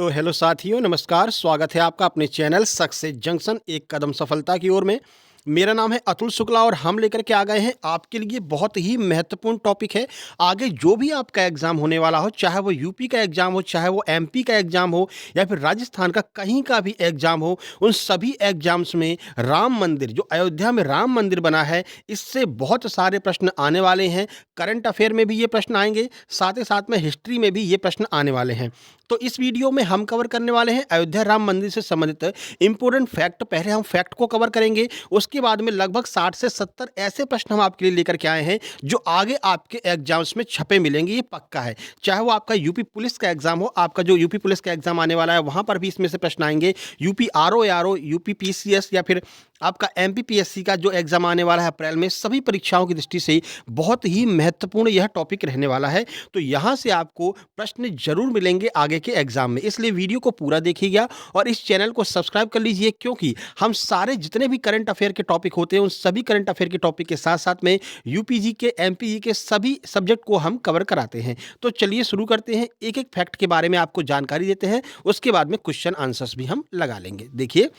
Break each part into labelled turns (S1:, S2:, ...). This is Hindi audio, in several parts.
S1: तो हेलो साथियों, नमस्कार। स्वागत है आपका अपने चैनल सक्सेस जंक्शन एक कदम सफलता की ओर में। मेरा नाम है अतुल शुक्ला और हम लेकर के आ गए हैं आपके लिए बहुत ही महत्वपूर्ण टॉपिक है। आगे जो भी आपका एग्ज़ाम होने वाला हो, चाहे वो यूपी का एग्ज़ाम हो, चाहे वो एमपी का एग्ज़ाम हो या फिर राजस्थान का कहीं का भी एग्ज़ाम हो, उन सभी एग्ज़ाम्स में राम मंदिर, जो अयोध्या में राम मंदिर बना है, इससे बहुत सारे प्रश्न आने वाले हैं। करंट अफेयर में भी ये प्रश्न आएंगे, साथ ही साथ में हिस्ट्री में भी ये प्रश्न आने वाले हैं। तो इस वीडियो में हम कवर करने वाले हैं अयोध्या राम मंदिर से संबंधित इंपॉर्टेंट फैक्ट। पहले हम फैक्ट को कवर करेंगे, उसके बाद में लगभग 60 से 70 ऐसे प्रश्न हम आपके लिए लेकर के आए हैं जो आगे आपके एग्जाम्स में छपे मिलेंगे, ये पक्का है। चाहे वो आपका यूपी पुलिस का एग्जाम हो, आपका जो यूपी पुलिस का एग्जाम आने वाला है वहां पर भी इसमें से प्रश्न आएंगे। यूपी आरओ, यूपी पीसीएस या फिर आपका एमपीपीएससी का जो एग्जाम आने वाला है अप्रैल में, सभी परीक्षाओं की दृष्टि से बहुत ही महत्वपूर्ण यह टॉपिक रहने वाला है। तो यहाँ से आपको प्रश्न जरूर मिलेंगे आगे के एग्जाम में, इसलिए वीडियो को पूरा देखिएगा और इस चैनल को सब्सक्राइब कर लीजिए, क्योंकि हम सारे जितने भी करंट अफेयर के टॉपिक होते हैं उन सभी करंट अफेयर के टॉपिक के साथ साथ में यूपीजी के, एमपीजी के सभी सब्जेक्ट को हम कवर कराते हैं। तो चलिए शुरू करते हैं, एक एक फैक्ट के बारे में आपको जानकारी देते हैं, उसके बाद में क्वेश्चन आंसर्स भी हम लगा लेंगे। देखिए,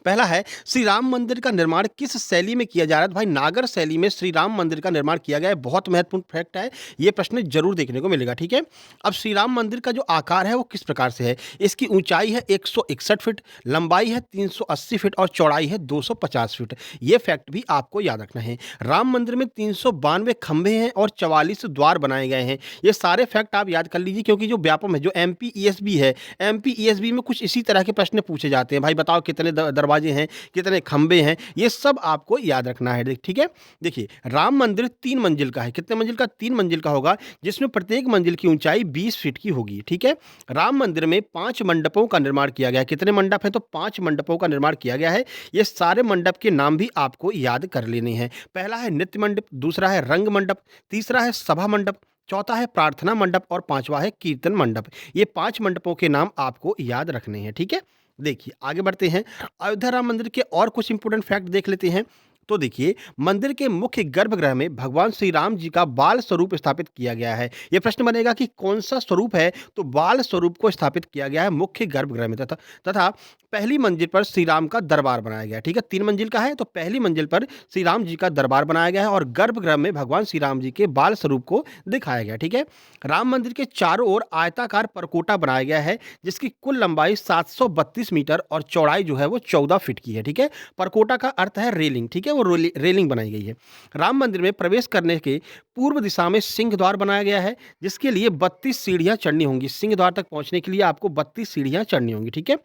S1: पहला है, श्री राम मंदिर का निर्माण किस शैली में किया जा रहा है? तो भाई नागर शैली में श्री राम मंदिर का निर्माण किया गया है। बहुत महत्वपूर्ण फैक्ट है, ये प्रश्न जरूर देखने को मिलेगा। ठीक है, अब श्री राम मंदिर का जो आकार है वो किस प्रकार से है? इसकी ऊंचाई है 161 फीट, लंबाई है 380 फीट और चौड़ाई है 250 फीट। ये फैक्ट भी आपको याद रखना है। राम मंदिर में 392 खंभे हैं और 44 द्वार बनाए गए हैं। ये सारे फैक्ट आप याद कर लीजिए, क्योंकि जो व्यापम है, जो एमपीईएसबी है, एमपीईएसबी में कुछ इसी तरह के प्रश्न पूछे जाते हैं। भाई बताओ कितने दरवाजे हैं, कितने खंबे हैं, ये सब आपको याद रखना है। ठीक है, देखिए, राम मंदिर 3 मंजिल का है। कितने मंजिल का? 3 मंजिल का होगा, जिसमें प्रत्येक मंजिल की ऊंचाई 20 फीट की होगी। ठीक है, राम मंदिर में 5 मंडपों का निर्माण किया गया है। कितने मंडप हैं? तो 5 मंडपों का निर्माण किया गया है। ये सारे मंडप के नाम भी आपको याद कर लेने हैं। पहला है नृत्य मंडप, दूसरा है रंग मंडप, तीसरा है सभा मंडप, चौथा है प्रार्थना मंडप और पांचवा है कीर्तन मंडप। ये 5 मंडपों के नाम आपको याद रखने हैं। ठीक है, देखिए आगे बढ़ते हैं, अयोध्या राम मंदिर के और कुछ इंपोर्टेंट फैक्ट देख लेते हैं। तो देखिए, मंदिर के मुख्य गर्भगृह में भगवान श्री राम जी का बाल स्वरूप स्थापित किया गया है। यह प्रश्न बनेगा कि कौन सा स्वरूप है? तो बाल स्वरूप को स्थापित किया गया है मुख्य गर्भगृह में। तथा पहली मंजिल पर श्री राम का दरबार बनाया गया है। ठीक है, 3 मंजिल का है, तो पहली मंजिल पर श्री राम जी का दरबार बनाया गया है और गर्भगृह में भगवान श्री राम जी के बाल स्वरूप को दिखाया गया। ठीक है, राम मंदिर के चारों ओर आयताकार परकोटा बनाया गया है, जिसकी कुल लंबाई 732 मीटर और चौड़ाई जो है वो 14 फीट की है। ठीक है, परकोटा का अर्थ है रेलिंग। ठीक है, वो रेलिंग बनाई गई है। राम मंदिर में प्रवेश करने के पूर्व दिशा में सिंह द्वार बनाया गया है, जिसके लिए 32 सीढ़ियां चढ़नी होंगी। सिंह द्वार तक पहुंचने के लिए आपको 32 सीढ़ियां चढ़नी होंगी। ठीक है,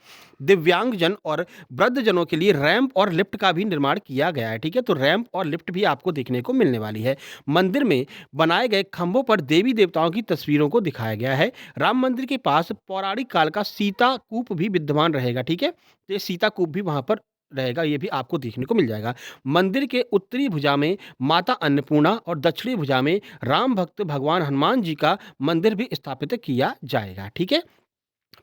S1: दिव्यांगजन और वृद्धजनों के लिए रैंप और लिफ्ट का भी निर्माण किया गया है। ठीक है, तो रैंप और लिफ्ट भी आपको देखने को मिलने वाली है। मंदिर में बनाए गए खंभों पर देवी देवताओं की तस्वीरों को दिखाया गया है। राम मंदिर के पास पौराणिक काल का सीता कूप भी विद्यमान रहेगा। ठीक है, तो ये सीता कूप भी वहां पर रहेगा, ये भी आपको देखने को मिल जाएगा। मंदिर के उत्तरी भुजा में माता अन्नपूर्णा और दक्षिणी भुजा में राम भक्त भगवान हनुमान जी का मंदिर भी स्थापित किया जाएगा। ठीक है,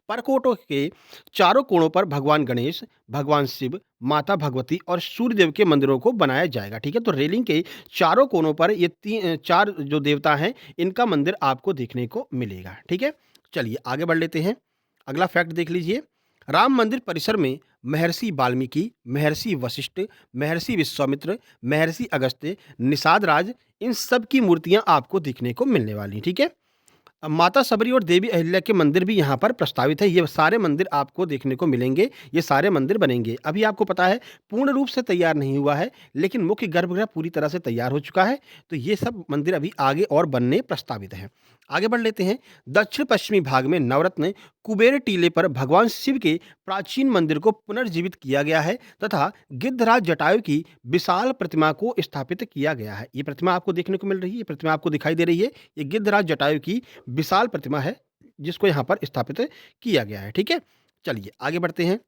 S1: परकोटों के चारों कोणों पर भगवान गणेश, भगवान शिव, माता भगवती और सूर्यदेव के मंदिरों को बनाया जाएगा। ठीक है, तो रेलिंग के चारों कोणों पर ये 4 जो देवता हैं, इनका मंदिर आपको देखने को मिलेगा। ठीक है, चलिए आगे बढ़ लेते हैं, अगला फैक्ट देख लीजिए। राम मंदिर परिसर में महर्षि वाल्मीकि, महर्षि वशिष्ठ, महर्षि विश्वामित्र, महर्षि अगस्त्य, निषाद राज, इन सब की मूर्तियां आपको देखने को मिलने वाली। ठीक है, अब माता सबरी और देवी अहिल्या के मंदिर भी यहाँ पर प्रस्तावित है। ये सारे मंदिर आपको देखने को मिलेंगे, ये सारे मंदिर बनेंगे। अभी आपको पता है पूर्ण रूप से तैयार नहीं हुआ है, लेकिन मुख्य गर्भगृह पूरी तरह से तैयार हो चुका है। तो ये सब मंदिर अभी आगे और बनने प्रस्तावित हैं। आगे बढ़ लेते हैं, दक्षिण पश्चिमी भाग में नवरत्न कुबेर टीले पर भगवान शिव के प्राचीन मंदिर को पुनर्जीवित किया गया है तथा गिद्धराज जटायु की विशाल प्रतिमा को स्थापित किया गया है। ये प्रतिमा आपको देखने को मिल रही है, ये प्रतिमा आपको दिखाई दे रही है, ये गिद्धराज जटायु की विशाल प्रतिमा है, जिसको यहाँ पर स्थापित किया गया है। ठीक है, चलिए आगे बढ़ते हैं।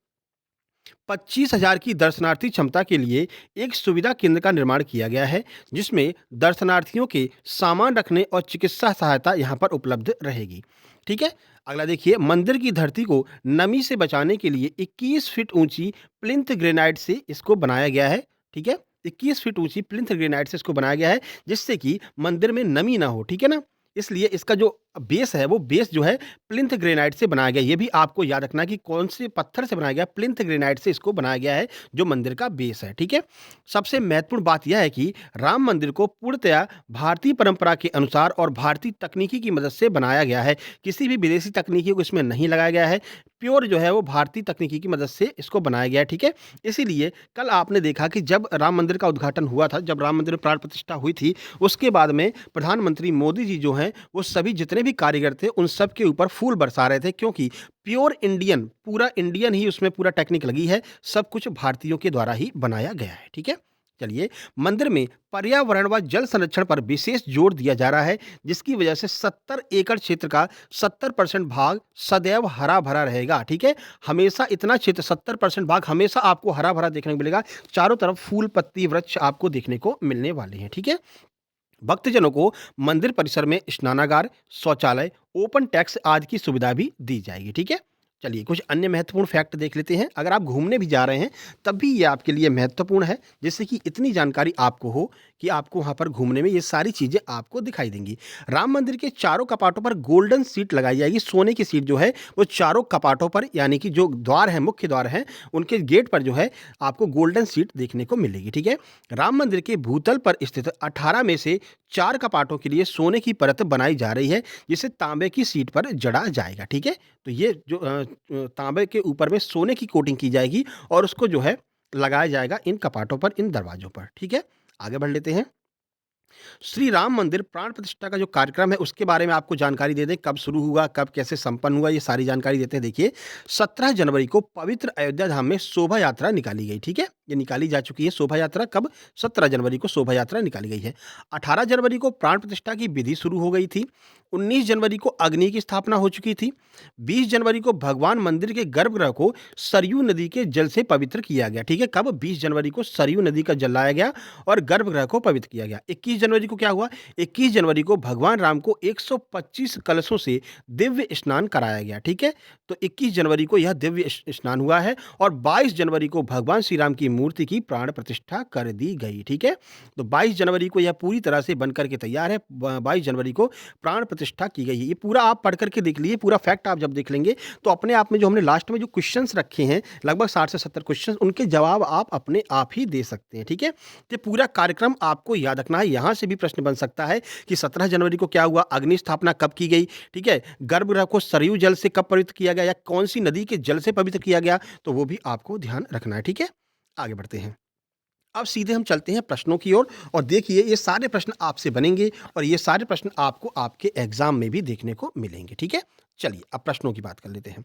S1: 25,000 की दर्शनार्थी क्षमता के लिए एक सुविधा केंद्र का निर्माण किया गया है, जिसमें दर्शनार्थियों के सामान रखने और चिकित्सा सहायता यहाँ पर उपलब्ध रहेगी। ठीक है, अगला देखिए, मंदिर की धरती को नमी से बचाने के लिए 21 फीट ऊंची प्लिंथ ग्रेनाइट से इसको बनाया गया है। ठीक है, 21 फीट ऊंची प्लिंथ ग्रेनाइट से इसको बनाया गया है, जिससे कि मंदिर में नमी ना हो। ठीक है ना, इसलिए इसका जो बेस है वो बेस जो है प्लिंथ ग्रेनाइट से बनाया गया। ये भी आपको याद रखना है कि कौन से पत्थर से बनाया गया, प्लिंथ ग्रेनाइट से इसको बनाया गया है जो मंदिर का बेस है। ठीक है, सबसे महत्वपूर्ण बात यह है कि राम मंदिर को पूर्णतया भारतीय परंपरा के अनुसार और भारतीय तकनीकी की मदद से बनाया गया है। किसी भी विदेशी तकनीकी को इसमें नहीं लगाया गया है, प्योर जो है वो भारतीय तकनीकी की मदद से इसको बनाया गया है। ठीक है, इसीलिए कल आपने देखा कि जब राम मंदिर का उद्घाटन हुआ था, जब राम मंदिर में प्राण प्रतिष्ठा हुई थी, उसके बाद में प्रधानमंत्री मोदी जी जो हैं वो सभी जितने भी कारीगर थे उन सब के ऊपर फूल बरसा रहे थे, क्योंकि प्योर इंडियन, पूरा इंडियन ही उसमें पूरा टेक्निक लगी है, सब कुछ भारतीयों के द्वारा ही बनाया गया है। ठीक है, चलिए, मंदिर में पर्यावरण व जल संरक्षण पर विशेष जोर दिया जा रहा है, जिसकी वजह से 70 एकड़ क्षेत्र का 70% भाग सदैव हरा भरा रहेगा। ठीक है, हमेशा इतना क्षेत्र 70% भाग हमेशा आपको हरा भरा देखने को मिलेगा, चारों तरफ फूल पत्ती वृक्ष आपको देखने को मिलने वाले हैं। ठीक है, भक्तजनों को मंदिर परिसर में स्नानागार, शौचालय, ओपन टैक्स आदि की सुविधा भी दी जाएगी। ठीक है, चलिए कुछ अन्य महत्वपूर्ण फैक्ट देख लेते हैं। अगर आप घूमने भी जा रहे हैं तब भी ये आपके लिए महत्वपूर्ण है, जिससे कि इतनी जानकारी आपको हो कि आपको वहाँ पर घूमने में ये सारी चीज़ें आपको दिखाई देंगी। राम मंदिर के चारों कपाटों पर गोल्डन सीट लगाई जाएगी, सोने की सीट जो है वो चारों कपाटों पर, यानी कि जो द्वार है, मुख्य द्वार हैं, उनके गेट पर जो है आपको गोल्डन सीट देखने को मिलेगी। ठीक है, राम मंदिर के भूतल पर स्थित 18 में से 4 कपाटों के लिए सोने की परत बनाई जा रही है, जिसे तांबे की सीट पर जड़ा जाएगा। ठीक है, तो ये जो तांबे के ऊपर में सोने की कोटिंग की जाएगी और उसको जो है लगाया जाएगा इन कपाटों पर, इन दरवाजों पर। ठीक है, आगे बढ़ लेते हैं। श्री राम मंदिर प्राण प्रतिष्ठा का जो कार्यक्रम है उसके बारे में आपको जानकारी दे दें, कब शुरू हुआ, कब कैसे संपन्न हुआ, ये सारी जानकारी देते हैं। देखिए, 17 जनवरी को पवित्र अयोध्या धाम में शोभा यात्रा निकाली गई। ठीक है, ये निकाली जा चुकी है शोभा यात्रा, कब? 17 जनवरी को शोभा यात्रा निकाली गई है। 18 जनवरी को प्राण प्रतिष्ठा की विधि शुरू हो गई थी। 19 जनवरी को अग्नि की स्थापना हो चुकी थी। 20 जनवरी को भगवान मंदिर के गर्भगृह को सरयू नदी के जल से पवित्र किया गया। ठीक है, कब? 20 जनवरी को सरयू नदी का जल लाया गया और गर्भगृह को पवित्र किया गया। 21 जनवरी को क्या हुआ? 21 जनवरी को भगवान राम को 125 कलशों से दिव्य स्नान कराया गया। ठीक है, तो 21 जनवरी को यह दिव्य स्नान हुआ है और 22 जनवरी को भगवान श्री राम की मूर्ति की प्राण प्रतिष्ठा कर दी गई। ठीक है, तो 22 जनवरी को यह पूरी तरह से बनकर के तैयार है। 22 जनवरी को प्राण प्रतिष्ठा की गई है। ये पूरा आप पढ़ करके देख लीजिए, पूरा फैक्ट आप जब देख लेंगे तो अपने आप में जो हमने लास्ट में जो क्वेश्चंस रखे हैं, लगभग 60 से 70 क्वेश्चंस, उनके जवाब आप अपने आप ही दे सकते हैं। ठीक है, तो पूरा कार्यक्रम आपको याद रखना है। यहाँ से भी प्रश्न बन सकता है कि 17 जनवरी को क्या हुआ, अग्नि स्थापना कब की गई, ठीक है, गर्भगृह को सरयू जल से कब पवित्र किया गया या कौन सी नदी के जल से पवित्र किया गया, तो वो भी आपको ध्यान रखना है। ठीक है, आगे बढ़ते हैं। अब सीधे हम चलते हैं प्रश्नों की ओर और देखिए ये सारे प्रश्न आपसे बनेंगे और ये सारे प्रश्न आपको आपके एग्जाम में भी देखने को मिलेंगे। ठीक है, चलिए अब प्रश्नों की बात कर लेते हैं।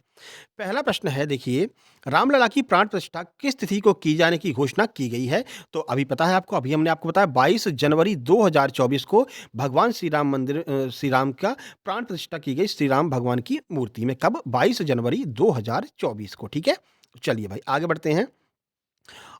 S1: पहला प्रश्न है, देखिए, रामलला की प्राण प्रतिष्ठा किस तिथि को की जाने की घोषणा की गई है? तो अभी पता है आपको, अभी हमने आपको बताया 22 जनवरी 2024 को भगवान श्री राम मंदिर श्री राम का प्राण प्रतिष्ठा की गई, श्री राम भगवान की मूर्ति में। कब? 22 जनवरी 2024 को। ठीक है, चलिए भाई आगे बढ़ते हैं।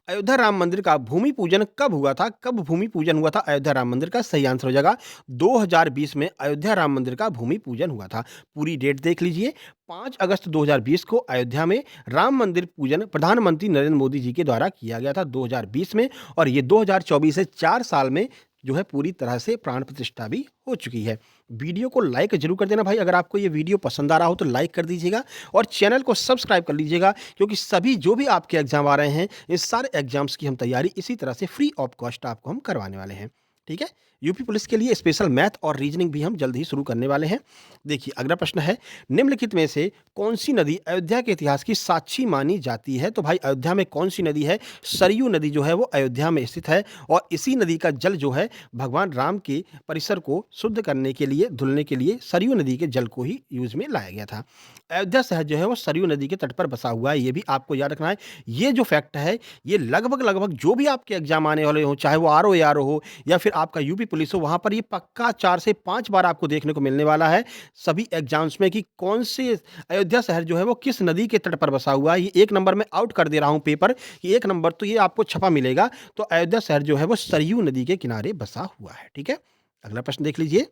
S1: अयोध्या राम मंदिर का भूमि पूजन कब हुआ था? कब भूमि पूजन हुआ था अयोध्या राम मंदिर का? सही आंसर हो जाएगा 2020 में अयोध्या राम मंदिर का भूमि पूजन हुआ था। पूरी डेट देख लीजिए, 5 अगस्त 2020 को अयोध्या में राम मंदिर पूजन प्रधानमंत्री नरेंद्र मोदी जी के द्वारा किया गया था 2020 में, और ये 2024 से 4 साल में जो है पूरी तरह से प्राण प्रतिष्ठा भी हो चुकी है। वीडियो को लाइक जरूर कर देना भाई, अगर आपको ये वीडियो पसंद आ रहा हो तो लाइक कर दीजिएगा और चैनल को सब्सक्राइब कर लीजिएगा, क्योंकि सभी जो भी आपके एग्जाम आ रहे हैं, इन सारे एग्जाम्स की हम तैयारी इसी तरह से फ्री ऑफ कॉस्ट आपको हम करवाने वाले हैं। ठीक है, यूपी पुलिस के लिए स्पेशल मैथ और रीजनिंग भी हम जल्द ही शुरू करने वाले हैं। देखिए अगला प्रश्न है, निम्नलिखित में से कौन सी नदी अयोध्या के इतिहास की साक्षी मानी जाती है? तो भाई अयोध्या में कौन सी नदी है? सरयू नदी जो है वो अयोध्या में स्थित है और इसी नदी का जल जो है भगवान राम के परिसर को शुद्ध करने के लिए, धुलने के लिए सरयू नदी के जल को ही यूज में लाया गया था। अयोध्या शहर जो है वो सरयू नदी के तट पर बसा हुआ है, ये भी आपको याद रखना है। ये जो फैक्ट है ये लगभग जो भी आपके एग्जाम आने वाले हो, चाहे वो आर ओ हो या फिर आपका यूपी पुलिस हो, वहाँ पर ये पक्का 4 से 5 बार आपको देखने को मिलने वाला है सभी एग्जाम्स में कि कौन से अयोध्या शहर जो है वो किस नदी के तट पर बसा हुआ है। ये 1 नंबर में आउट कर दे रहा हूँ पेपर, कि 1 नंबर तो ये आपको छपा मिलेगा। तो अयोध्या शहर जो है वो सरयू नदी के किनारे बसा हुआ है। ठीक है, अगला प्रश्न देख लीजिए।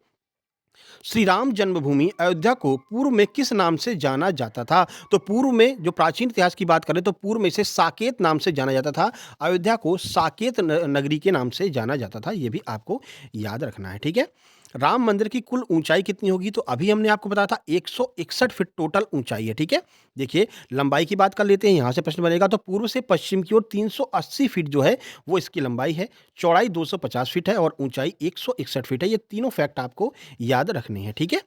S1: श्री राम जन्मभूमि अयोध्या को पूर्व में किस नाम से जाना जाता था? तो पूर्व में जो प्राचीन इतिहास की बात करें तो पूर्व में इसे साकेत नाम से जाना जाता था। अयोध्या को साकेत नगरी के नाम से जाना जाता था, ये भी आपको याद रखना है। ठीक है, राम मंदिर की कुल ऊंचाई कितनी होगी? तो अभी हमने आपको बताया था 161 फीट टोटल ऊंचाई है, ठीक है। देखिए लंबाई की बात कर लेते हैं, यहाँ से प्रश्न बनेगा तो पूर्व से पश्चिम की ओर 380 फीट जो है वो इसकी लंबाई है, चौड़ाई 250 फीट है और ऊंचाई 161 फीट है। ये तीनों फैक्ट आपको याद रखने हैं, ठीक है।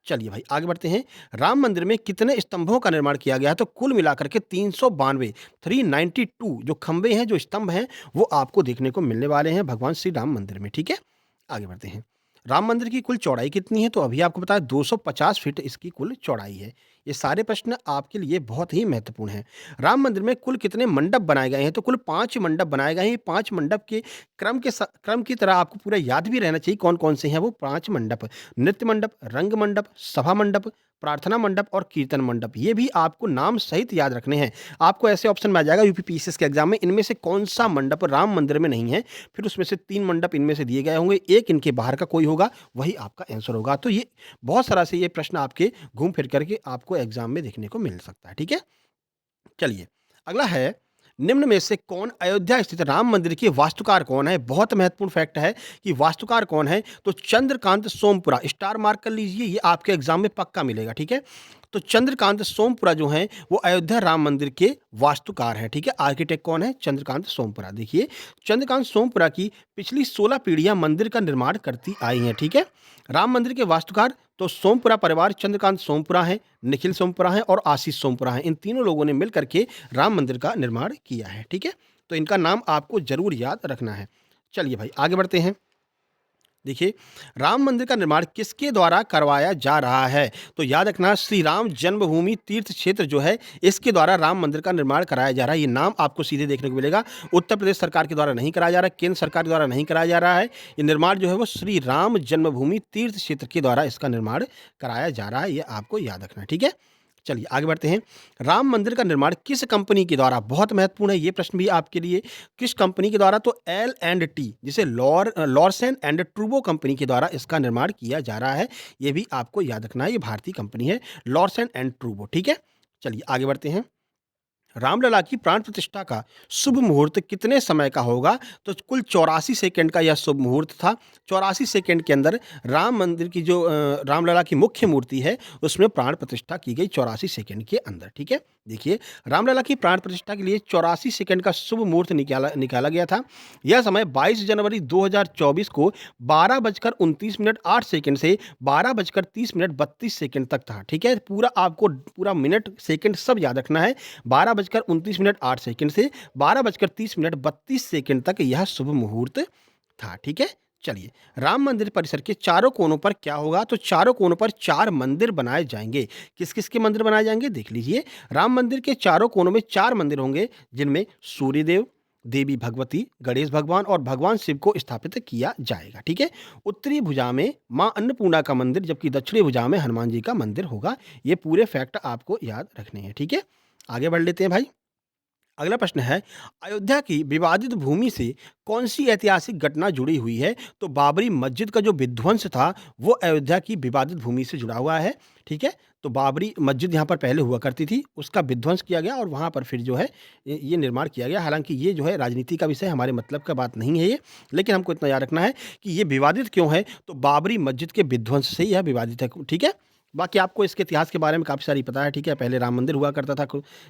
S1: चलिए भाई आगे बढ़ते हैं। राम मंदिर में कितने स्तंभों का निर्माण किया गया है? तो कुल मिलाकर के 392 392 जो खंभे हैं, जो स्तंभ हैं, वो आपको देखने को मिलने वाले हैं भगवान श्री राम मंदिर में, ठीक है। आगे बढ़ते हैं। राम मंदिर की कुल चौड़ाई कितनी है? तो अभी आपको बताया 250 फीट इसकी कुल चौड़ाई है। ये सारे प्रश्न आपके लिए बहुत ही महत्वपूर्ण हैं। राम मंदिर में कुल कितने मंडप बनाए गए हैं? तो कुल 5 मंडप बनाए गए हैं। 5 मंडप के क्रम की तरह आपको पूरा याद भी रहना चाहिए कौन-कौन से हैं वो 5 मंडप। नृत्य मंडप, रंग मंडप, सभा मंडप, प्रार्थना मंडप और कीर्तन मंडप। ये भी आपको नाम सहित याद रखने हैं। आपको ऐसे ऑप्शन में आ जाएगा यूपीपीसीएस के एग्जाम में, इनमें से कौन-सा मंडप राम मंदिर में नहीं है? फिर उसमें से 3 मंडप इनमें से दिए गए होंगे, 1 इनके बाहर का कोई होगा, वही आपका आंसर होगा। तो ये बहुत सारा से ये प्रश्न आपके घूम फिर करके आपको एग्जाम में देखने को मिल सकता है, ठीक है। चलिए अगला है, निम्न में से कौन अयोध्या स्थित राम मंदिर के वास्तुकार कौन है? बहुत महत्वपूर्ण फैक्ट है कि वास्तुकार कौन है? तो चंद्रकांत सोमपुरा, स्टार मार्क कर लीजिए, ये आपके एग्जाम में पक्का मिलेगा, ठीक है। तो चंद्रकांत सोमपुरा जो हैं वो अयोध्या राम मंदिर के वास्तुकार हैं, ठीक है। आर्किटेक्ट कौन है? चंद्रकांत सोमपुरा। देखिए चंद्रकांत सोमपुरा की पिछली 16 पीढ़ियां मंदिर का निर्माण करती आई हैं, ठीक है। राम मंदिर के वास्तुकार तो सोमपुरा परिवार, चंद्रकांत सोमपुरा हैं, निखिल सोमपुरा हैं और आशीष सोमपुरा हैं। इन तीनों लोगों ने मिल करके राम मंदिर का निर्माण किया है, ठीक है। तो इनका नाम आपको जरूर याद रखना है। चलिए भाई आगे बढ़ते हैं। देखिए राम मंदिर का निर्माण किसके द्वारा करवाया जा रहा है? तो याद रखना, श्री राम जन्मभूमि तीर्थ क्षेत्र जो है इसके द्वारा राम मंदिर का निर्माण कराया जा रहा है। ये नाम आपको सीधे देखने को मिलेगा। उत्तर प्रदेश सरकार के द्वारा नहीं कराया जा रहा है, केंद्र सरकार के द्वारा नहीं कराया जा रहा है। ये निर्माण जो है वो श्री राम जन्मभूमि तीर्थ क्षेत्र के द्वारा इसका निर्माण कराया जा रहा है। ये आपको याद रखना है, ठीक है। चलिए आगे बढ़ते हैं। राम मंदिर का निर्माण किस कंपनी के द्वारा, बहुत महत्वपूर्ण है ये प्रश्न भी आपके लिए, किस कंपनी के द्वारा? तो एल एंड टी, जिसे लॉरसन एंड ट्रूबो कंपनी के द्वारा इसका निर्माण किया जा रहा है। ये भी आपको याद रखना है, ये भारतीय कंपनी है लॉरसन एंड ट्रूबो, ठीक है। चलिए आगे बढ़ते हैं। रामलला की प्राण प्रतिष्ठा का शुभ मुहूर्त कितने समय का होगा? तो कुल 84 सेकंड का यह शुभ मुहूर्त था। 84 सेकंड के अंदर राम मंदिर की जो रामलला की मुख्य मूर्ति है उसमें प्राण प्रतिष्ठा की गई 84 सेकंड के अंदर, ठीक है। देखिए रामलला की प्राण प्रतिष्ठा के लिए 84 सेकंड का शुभ मुहूर्त निकाला गया था। यह समय 22 जनवरी 2024 को 12:29 से 12:30 तक था, ठीक है। पूरा आपको पूरा मिनट सेकंड सब याद रखना है। 12:29 से 12:30 तक यह शुभ मुहूर्त था, ठीक है। चलिए राम मंदिर परिसर के चारों कोनों पर क्या होगा? तो चारों कोनों पर 4 मंदिर बनाए जाएंगे। किस किस के मंदिर बनाए जाएंगे देख लीजिए। राम मंदिर के चारों कोनों में 4 मंदिर होंगे, जिनमें सूर्यदेव, देवी भगवती, गणेश भगवान और भगवान शिव को स्थापित किया जाएगा, ठीक है। उत्तरी भुजा में मां अन्नपूर्णा का मंदिर, जबकि दक्षिणी भुजा में हनुमान जी का मंदिर होगा। ये पूरे फैक्ट आपको याद रखने हैं, ठीक है। आगे बढ़ लेते हैं भाई। अगला प्रश्न है, अयोध्या की विवादित भूमि से कौन सी ऐतिहासिक घटना जुड़ी हुई है? तो बाबरी मस्जिद का जो विध्वंस था वो अयोध्या की विवादित भूमि से जुड़ा हुआ है, ठीक है। तो बाबरी मस्जिद यहाँ पर पहले हुआ करती थी, उसका विध्वंस किया गया और वहाँ पर फिर जो है ये निर्माण किया गया। हालांकि ये जो है राजनीति का विषय, हमारे मतलब का बात नहीं है ये, लेकिन हमको इतना याद रखना है कि ये विवादित क्यों है। तो बाबरी मस्जिद के विध्वंस से यह विवादित है, ठीक है। बाकी आपको इसके इतिहास के बारे में काफ़ी सारी पता है, ठीक है। पहले राम मंदिर हुआ करता था,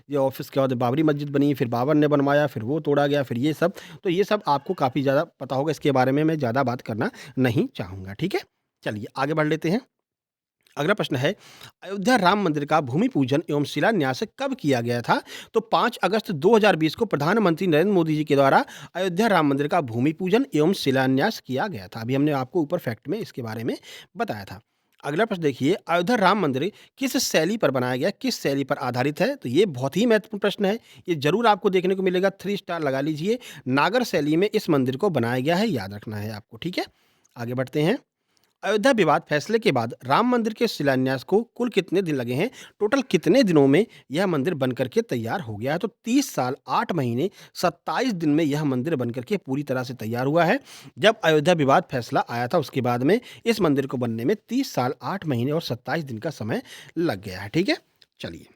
S1: ये ऑफिस के बाद बाबरी मस्जिद बनी, फिर बाबर ने बनवाया, फिर वो तोड़ा गया, फिर ये सब। तो ये सब आपको काफ़ी ज़्यादा पता होगा, इसके बारे में मैं ज़्यादा बात करना नहीं चाहूँगा, ठीक है। चलिए आगे बढ़ लेते हैं। अगला प्रश्न है, अयोध्या राम मंदिर का भूमि पूजन एवं शिलान्यास कब किया गया था? तो 5 अगस्त 2020 को प्रधानमंत्री नरेंद्र मोदी जी के द्वारा अयोध्या राम मंदिर का भूमि पूजन एवं शिलान्यास किया गया था। अभी हमने आपको ऊपर फैक्ट में इसके बारे में बताया था। अगला प्रश्न देखिए, अयोध्या राम मंदिर किस शैली पर बनाया गया, किस शैली पर आधारित है? तो ये बहुत ही महत्वपूर्ण प्रश्न है, ये जरूर आपको देखने को मिलेगा। 3 स्टार लगा लीजिए। नागर शैली में इस मंदिर को बनाया गया है, याद रखना है आपको, ठीक है। आगे बढ़ते हैं। अयोध्या विवाद फैसले के बाद राम मंदिर के शिलान्यास को कुल कितने दिन लगे हैं? टोटल कितने दिनों में यह मंदिर बनकर के तैयार हो गया है? तो 30 साल 8 महीने 27 दिन में यह मंदिर बनकर के पूरी तरह से तैयार हुआ है। जब अयोध्या विवाद फैसला आया था उसके बाद में इस मंदिर को बनने में 30 साल 8 महीने और 27 दिन का समय लग गया है, ठीक है। चलिए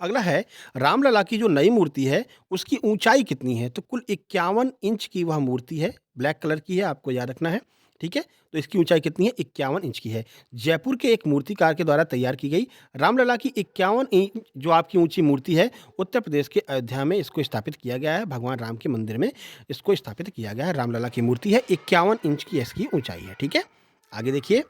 S1: अगला है, रामलला की जो नई मूर्ति है उसकी ऊंचाई कितनी है? तो कुल 51 इंच की वह मूर्ति है, ब्लैक कलर की है, आपको याद रखना है। ठीक है, तो इसकी ऊंचाई कितनी है? 51 इंच की है। जयपुर के एक मूर्तिकार के द्वारा तैयार की गई रामलला की 51 इंच जो आपकी ऊंची मूर्ति है, उत्तर प्रदेश के अयोध्या में इसको स्थापित किया गया है। भगवान राम के मंदिर में इसको स्थापित किया गया है। रामलला की मूर्ति है, 51 इंच की इसकी ऊंचाई है। ठीक है, आगे देखिए,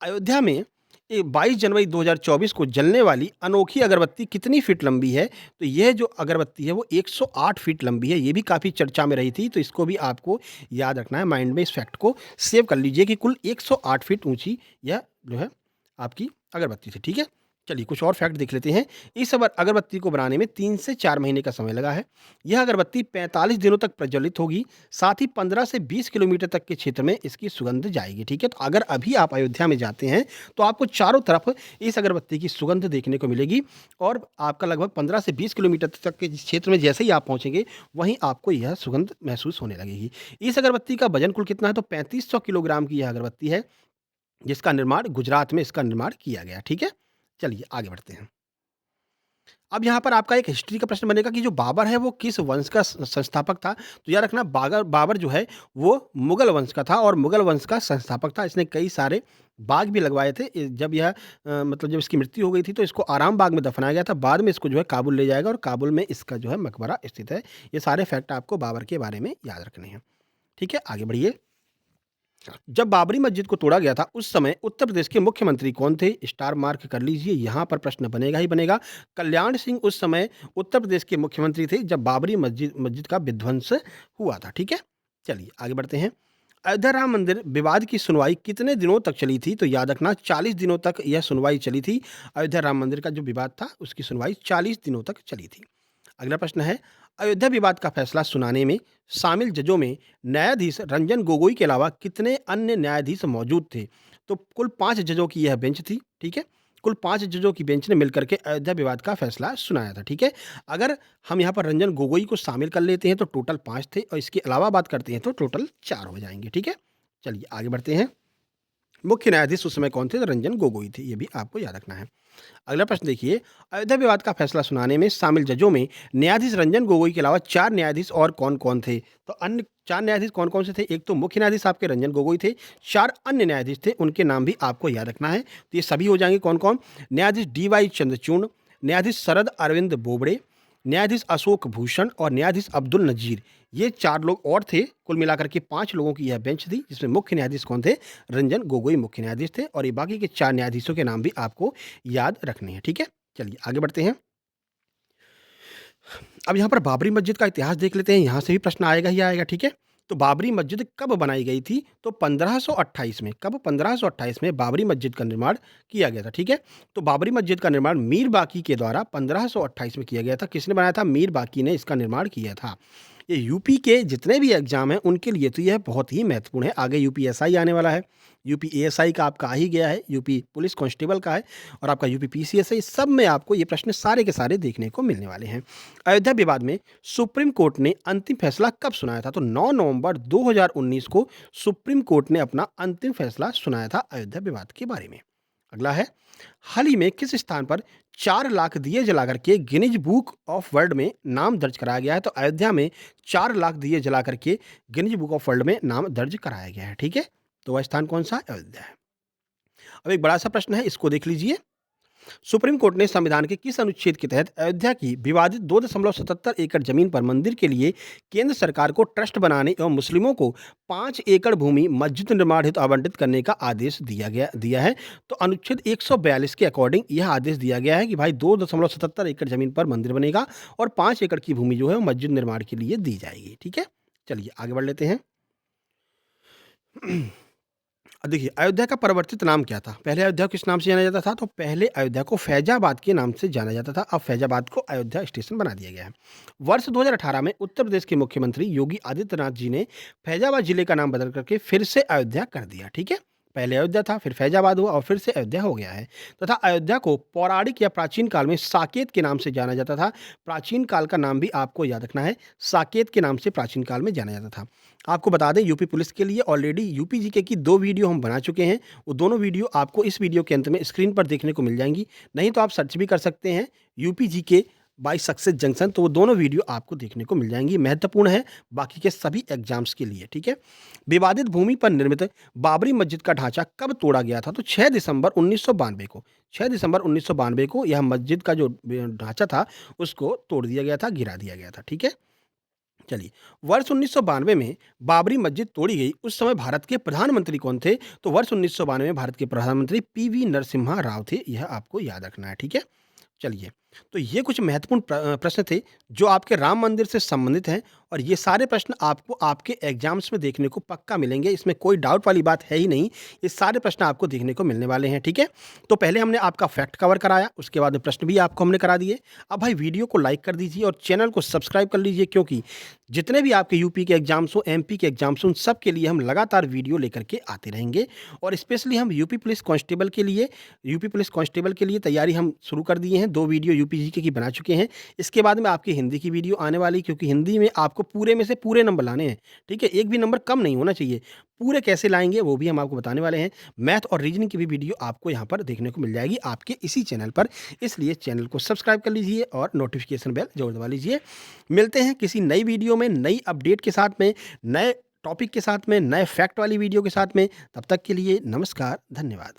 S1: अयोध्या में 22 जनवरी 2024 को जलने वाली अनोखी अगरबत्ती कितनी फीट लंबी है? तो यह जो अगरबत्ती है वो 108 फीट लंबी है। ये भी काफ़ी चर्चा में रही थी, तो इसको भी आपको याद रखना है, माइंड में इस फैक्ट को सेव कर लीजिए कि कुल 108 फीट ऊंची यह जो है आपकी अगरबत्ती थी। ठीक है, चलिए कुछ और फैक्ट देख लेते हैं। इस अगरबत्ती को बनाने में 3 से 4 महीने का समय लगा है। यह अगरबत्ती 45 दिनों तक प्रज्वलित होगी। साथ ही 15 से 20 किलोमीटर तक के क्षेत्र में इसकी सुगंध जाएगी। ठीक है, तो अगर अभी आप अयोध्या में जाते हैं तो आपको चारों तरफ इस अगरबत्ती की सुगंध देखने को मिलेगी और आपका लगभग 15 से 20 किलोमीटर तक के क्षेत्र में जैसे ही आप पहुंचेंगे वहीं आपको यह सुगंध महसूस होने लगेगी। इस अगरबत्ती का वजन कुल कितना है? तो 3500 किलोग्राम की यह अगरबत्ती है, जिसका निर्माण गुजरात में इसका निर्माण किया गया। ठीक है, चलिए आगे बढ़ते हैं। अब यहाँ पर आपका एक हिस्ट्री का प्रश्न बनेगा कि जो बाबर है वो किस वंश का संस्थापक था? तो याद रखना, बाबर जो है वो मुगल वंश का था और मुगल वंश का संस्थापक था। इसने कई सारे बाग भी लगवाए थे। जब यह मतलब जब इसकी मृत्यु हो गई थी तो इसको आराम बाग में दफनाया गया था। बाद में इसको जो है काबुल ले जाएगा और काबुल में इसका जो है मकबरा स्थित है। ये सारे फैक्ट आपको बाबर के बारे में याद रखने हैं। ठीक है, आगे बढ़िए। जब बाबरी मस्जिद को तोड़ा गया था उस समय उत्तर प्रदेश के मुख्यमंत्री कौन थे? स्टार मार्क कर लीजिए, यहाँ पर प्रश्न बनेगा ही बनेगा। कल्याण सिंह उस समय उत्तर प्रदेश के मुख्यमंत्री थे जब बाबरी मस्जिद का विध्वंस हुआ था। ठीक है, चलिए आगे बढ़ते हैं। अयोध्या राम मंदिर विवाद की सुनवाई कितने दिनों तक चली थी? तो याद रखना 40 दिनों तक यह सुनवाई चली थी। अयोध्या राम मंदिर का जो विवाद था उसकी सुनवाई 40 दिनों तक चली थी। अगला प्रश्न है, अयोध्या विवाद का फैसला सुनाने में शामिल जजों में न्यायाधीश रंजन गोगोई के अलावा कितने अन्य न्यायाधीश मौजूद थे? तो कुल 5 जजों की यह बेंच थी। ठीक है, कुल 5 जजों की बेंच ने मिलकर के अयोध्या विवाद का फैसला सुनाया था। ठीक है, अगर हम यहाँ पर रंजन गोगोई को शामिल कर लेते हैं तो टोटल 5 थे और इसके अलावा बात करते हैं तो टोटल 4 हो जाएंगे। ठीक है, चलिए आगे बढ़ते हैं। मुख्य न्यायाधीश उस समय कौन थे? तो रंजन गोगोई थे, ये भी आपको याद रखना है। अगला प्रश्न देखिए, अयोध्या विवाद का फैसला सुनाने में शामिल जजों में न्यायाधीश रंजन गोगोई के अलावा 4 न्यायाधीश और कौन-कौन थे? तो अन्य 4 न्यायाधीश कौन-कौन से थे? एक तो मुख्य न्यायाधीश आपके रंजन गोगोई थे, 4 अन्य न्यायाधीश थे, उनके नाम भी आपको याद रखना है। तो ये सभी हो जाएंगे कौन-कौन? न्यायाधीश डी.वाई. चंद्रचूड़, न्यायाधीश शरद अरविंद बोबड़े, न्यायाधीश अशोक भूषण और न्यायाधीश अब्दुल नजीर। ये 4 लोग और थे। कुल मिलाकर के 5 लोगों की यह बेंच थी, जिसमें मुख्य न्यायाधीश कौन थे? रंजन गोगोई मुख्य न्यायाधीश थे और ये बाकी के 4 न्यायाधीशों के नाम भी आपको याद रखने हैं। ठीक है, चलिए आगे बढ़ते हैं। अब यहाँ पर बाबरी मस्जिद का इतिहास देख लेते हैं, यहाँ से भी प्रश्न आएगा ही आएगा। ठीक है, तो बाबरी मस्जिद कब बनाई गई थी? तो 1528 में। कब? 1528 में बाबरी मस्जिद का निर्माण किया गया था। ठीक है, तो बाबरी मस्जिद का निर्माण मीर बाकी के द्वारा 1528 में किया गया था। किसने बनाया था? मीर बाकी ने इसका निर्माण किया था। ये यूपी के जितने भी एग्जाम हैं उनके लिए तो यह बहुत ही महत्वपूर्ण है। आगे यूपीएसआई आने वाला है, यूपी एएसआई का आपका आ ही गया है, यूपी पुलिस कांस्टेबल का है और आपका यूपी पीसीएसआई, सब में आपको ये प्रश्न सारे के सारे देखने को मिलने वाले हैं। अयोध्या विवाद में सुप्रीम कोर्ट ने अंतिम फैसला कब सुनाया था? तो 9 नवंबर 2019 को सुप्रीम कोर्ट ने अपना अंतिम फैसला सुनाया था अयोध्या विवाद के बारे में। अगला है, हाल ही में किस स्थान पर 4 लाख दिए जलाकर के गिनीज बुक ऑफ वर्ल्ड में नाम दर्ज कराया गया है? तो अयोध्या में 4 लाख दिए जलाकर के गिनीज बुक ऑफ वर्ल्ड में नाम दर्ज कराया गया है। ठीक है, तो वह स्थान कौन सा? अयोध्या है। अब एक बड़ा सा प्रश्न है, इसको देख लीजिए। सुप्रीम कोर्ट ने संविधान के किस अनुच्छेद के तहत अयोध्या की विवादित 2.77 एकड़ जमीन पर मंदिर के लिए केंद्र सरकार को ट्रस्ट बनाने एवं मुस्लिमों को 5 एकड़ भूमि मस्जिद निर्माण हेतु आवंटित करने का आदेश दिया है? तो अनुच्छेद 142 के अकॉर्डिंग यह आदेश दिया गया है कि भाई 2.77 एकड़ जमीन पर मंदिर बनेगा और 5 एकड़ की भूमि जो है वो मस्जिद निर्माण के लिए दी जाएगी। ठीक है, चलिए आगे बढ़ लेते हैं। देखिए, अयोध्या का परिवर्तित नाम क्या था? पहले अयोध्या को किस नाम से जाना जाता था? तो पहले अयोध्या को फैजाबाद के नाम से जाना जाता था। अब फैजाबाद को अयोध्या स्टेशन बना दिया गया है। वर्ष 2018 में उत्तर प्रदेश के मुख्यमंत्री योगी आदित्यनाथ जी ने फैजाबाद जिले का नाम बदल करके फिर से अयोध्या कर दिया। ठीक है, पहले अयोध्या था, फिर फैजाबाद हुआ और फिर से अयोध्या हो गया है। तथा अयोध्या को पौराणिक या प्राचीन काल में साकेत के नाम से जाना जाता था। प्राचीन काल का नाम भी आपको याद रखना है, साकेत के नाम से प्राचीन काल में जाना जाता था। आपको बता दें, यूपी पुलिस के लिए ऑलरेडी यूपी जीके की 2 वीडियो हम बना चुके हैं। वो दोनों वीडियो आपको इस वीडियो के अंत में स्क्रीन पर देखने को मिल जाएंगी। नहीं तो आप सर्च भी कर सकते हैं UP GK by success junction, तो वो दोनों वीडियो आपको देखने को मिल जाएंगी। महत्वपूर्ण है बाकी के सभी एग्जाम्स के लिए, ठीक है। विवादित भूमि पर निर्मित बाबरी मस्जिद का ढांचा कब तोड़ा गया था? तो 6 दिसंबर 1992 को, 6 दिसंबर 1992 को यह मस्जिद का जो ढांचा था उसको तोड़ दिया गया था, गिरा दिया गया था, ठीक है। चलिए, वर्ष 1992 में बाबरी मस्जिद तोड़ी गई, उस समय भारत के प्रधानमंत्री कौन थे? तो वर्ष 1992 में भारत के प्रधानमंत्री पीवी नरसिम्हा राव थे, यह आपको याद रखना है, ठीक है। चलिए, तो ये कुछ महत्वपूर्ण प्रश्न थे जो आपके राम मंदिर से संबंधित हैं, और ये सारे प्रश्न आपको आपके एग्जाम्स में देखने को पक्का मिलेंगे, इसमें कोई डाउट वाली बात है ही नहीं। ये सारे प्रश्न आपको देखने को मिलने वाले हैं, ठीक है। तो पहले हमने आपका फैक्ट कवर कराया, उसके बाद में प्रश्न भी आपको हमने करा दिए। अब भाई वीडियो को लाइक कर दीजिए और चैनल को सब्सक्राइब कर लीजिए, क्योंकि जितने भी आपके यूपी के एग्जाम्स हो, एमपी के एग्जाम्स हो, उन सब के लिए हम लगातार वीडियो लेकर के आते रहेंगे। और स्पेशली हम यूपी पुलिस कांस्टेबल के लिए तैयारी हम शुरू कर दिए हैं। 2 वीडियो यूपी जीके की बना चुके हैं। इसके बाद में आपकी हिंदी की वीडियो आने वाली, क्योंकि हिंदी में आपको पूरे में से पूरे नंबर लाने हैं, ठीक है। एक भी नंबर कम नहीं होना चाहिए। पूरे कैसे लाएंगे वो भी हम आपको बताने वाले हैं। मैथ और रीजनिंग की भी वीडियो आपको यहाँ पर देखने को मिल जाएगी आपके इसी चैनल पर। इसलिए चैनल को सब्सक्राइब कर लीजिए और नोटिफिकेशन बेल जरूर दबा लीजिए। मिलते हैं किसी नई वीडियो में, नई अपडेट के साथ में, नए टॉपिक के साथ में, नए फैक्ट वाली वीडियो के साथ में। तब तक के लिए नमस्कार, धन्यवाद।